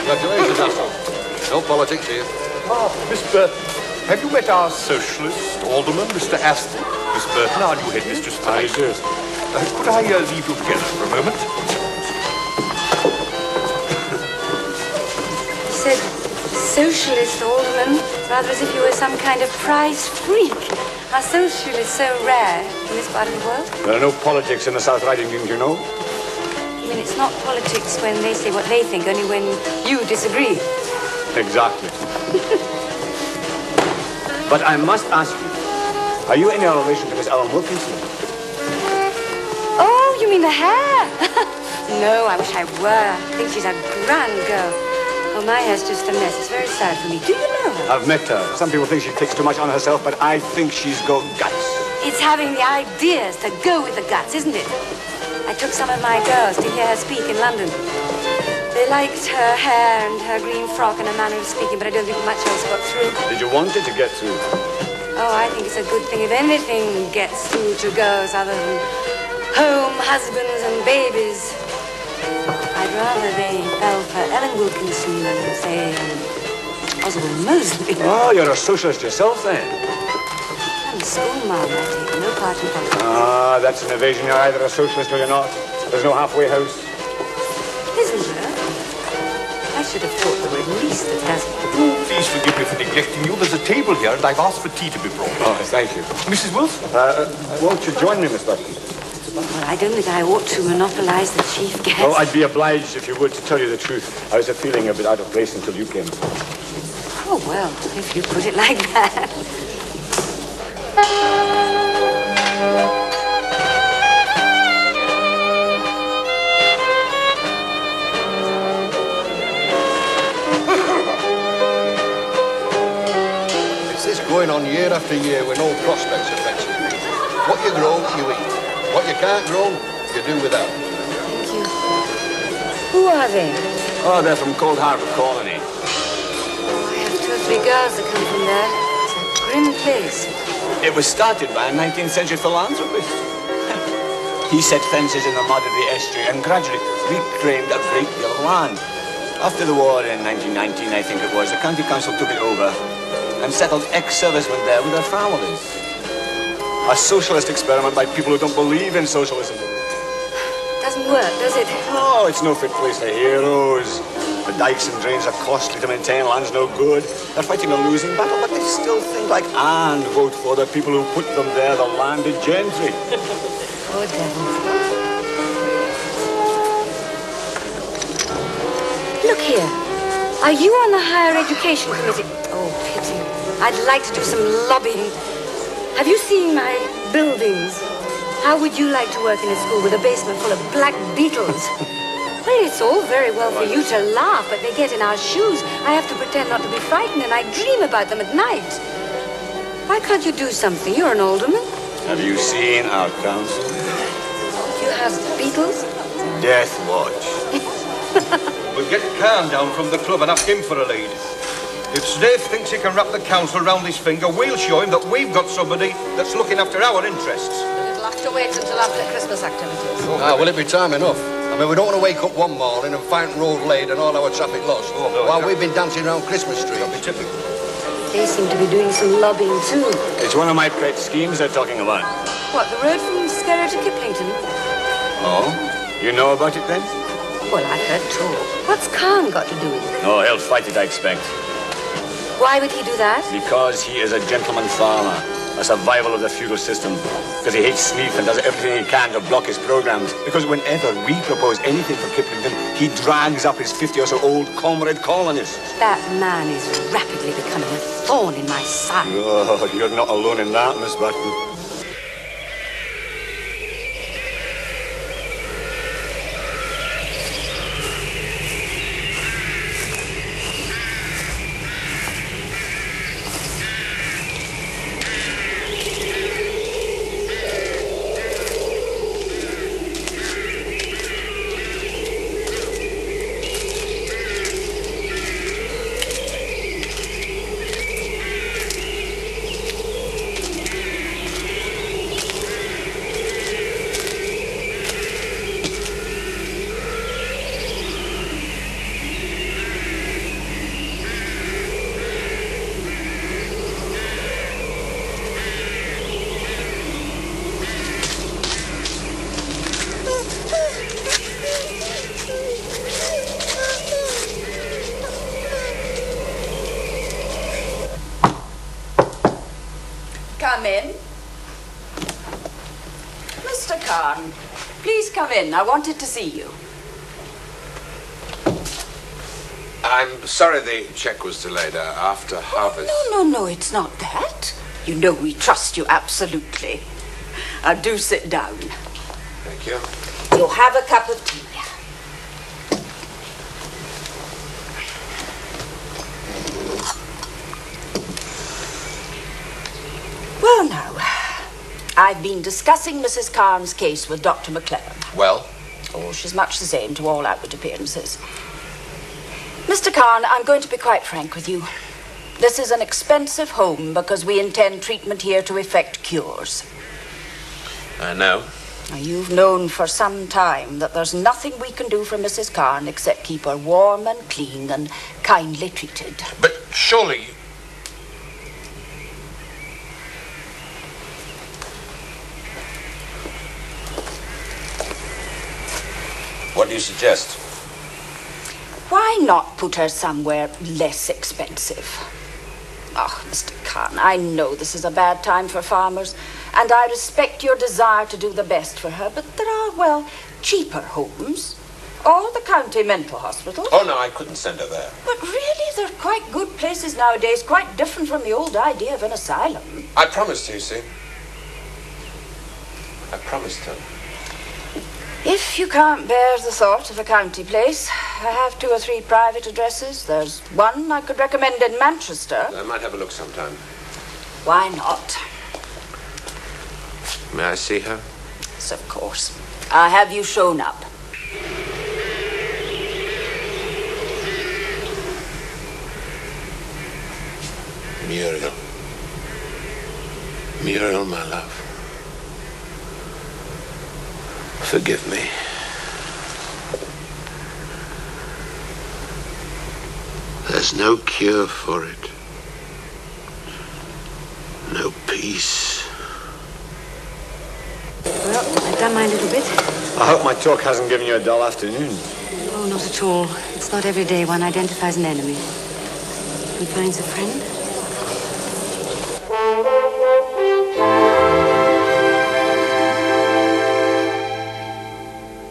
Congratulations, Nigel. No politics here. Miss Burton, have you met our socialist alderman, Mr. Aston? Miss Burton, our new headmistress tonight. Yes. Could I leave you together for a moment? You said socialist alderman, rather as if you were some kind of prize freak. Are socialists so rare in this part of the world? There are no politics in the South Riding, you know. I mean, it's not politics when they say what they think, only when you disagree. Exactly. But I must ask you, are you in any relation to Miss Ellen Wilkinson? Oh, you mean the hair? No, I wish I were. I think she's a grand girl. Oh, my hair's just a mess. It's very sad for me. Do you know her? I've met her. Some people think she takes too much on herself, but I think she's got guts. It's having the ideas to go with the guts, isn't it? I took some of my girls to hear her speak in London. They liked her hair and her green frock and her manner of speaking, but I don't think much else got through. Did you want it to get through? Oh, I think it's a good thing if anything gets through to girls other than home, husbands and babies. I'd rather they fell for Ellen Wilkinson than, say, Oswald Mosley. Oh, you're a socialist yourself, then. I'm a schoolmarm. I take no part in politics. Ah, that's an evasion. You're either a socialist or you're not. There's no halfway house. Isn't there? I should have thought there were at least a dozen. Oh, please forgive me for neglecting you. There's a table here, and I've asked for tea to be brought. Oh, thank you. Mrs. Wilson? Won't you join me, Miss Button? Well, I don't think I ought to monopolize the chief guest. Oh, I'd be obliged if you would, to tell you the truth. I was feeling a bit out of place until you came. Oh, well, if you put it like that. It's this going on year after year with no prospects of fetching. What you grow, you eat. What you can't grow, you do without. Thank you. Who are they? Oh, they're from Cold Harbor Colony. Oh, I have 2 or 3 girls that come from there. It's a grim place. It was started by a 19th century philanthropist. He set fences in the mud of the estuary and gradually reclaimed a great deal of land. After the war in 1919, I think it was, the county council took it over and settled ex-servicemen there with their families. A socialist experiment by people who don't believe in socialism. Doesn't work, does it? Oh, it's no fit place for heroes. The dikes and drains are costly to maintain, land's no good. They're fighting a losing battle, but they still think like and vote for the people who put them there, the landed gentry. Poor devils. Look here. Are you on the Higher Education Committee? Oh, pity. I'd like to do some lobbying. Have you seen my buildings? How would you like to work in a school with a basement full of black beetles? Well, it's all very well for you to laugh, but they get in our shoes. I have to pretend not to be frightened, and I dream about them at night. Why can't you do something? You're an alderman. Have you seen our council? You have beetles? Death watch. We'll get Khan down from the club and ask him for a lead. If Snaith thinks he can wrap the council round his finger, we'll show him that we've got somebody that's looking after our interests. It'll have to wait until after Christmas activities. Will it be time enough? I mean, we don't want to wake up one morning and find road laid and all our traffic lost while we've been dancing around Christmas trees. That'll be typical. They seem to be doing some lobbying, too. It's one of my pet schemes they're talking about. What, the road from Skerry to Kiplington? Oh? You know about it then? Well, I've heard talk. What's Khan got to do with it? Oh, he'll fight it, I expect. Why would he do that? Because he is a gentleman farmer, a survival of the feudal system. Because he hates Smeeth and does everything he can to block his programs. Because whenever we propose anything for Kiplington, he drags up his 50-or-so-old comrade colonists. That man is rapidly becoming a thorn in my side. Oh, you're not alone in that, Miss Burton. come in? Mr. Carn, please come in. I wanted to see you. I'm sorry the check was delayed after harvest. No, it's not that. You know we trust you absolutely. Do sit down. Thank you. You'll have a cup of tea. Well, now, I've been discussing Mrs. Carn's case with Dr. McLaren. Well? Oh, she's much the same to all outward appearances. Mr. Carn, I'm going to be quite frank with you. This is an expensive home because we intend treatment here to effect cures. I know. Now, you've known for some time that there's nothing we can do for Mrs. Carn except keep her warm and clean and kindly treated. But surely... What do you suggest? Why not put her somewhere less expensive? Oh, Mr. Carn, I know this is a bad time for farmers, and I respect your desire to do the best for her, but there are, well, cheaper homes. Or the county mental hospital. Oh, no, I couldn't send her there. But really, they're quite good places nowadays, quite different from the old idea of an asylum. I promised her, you see. I promised her. If you can't bear the thought of a county place, I have 2 or 3 private addresses. There's one I could recommend in Manchester. I might have a look sometime. Why not? May I see her? Yes, of course. I'll have you shown up. Muriel. Muriel, my love. Forgive me. There's no cure for it. No peace. Well, I've done my little bit. I hope my talk hasn't given you a dull afternoon. Oh, not at all. It's not every day one identifies an enemy and finds a friend.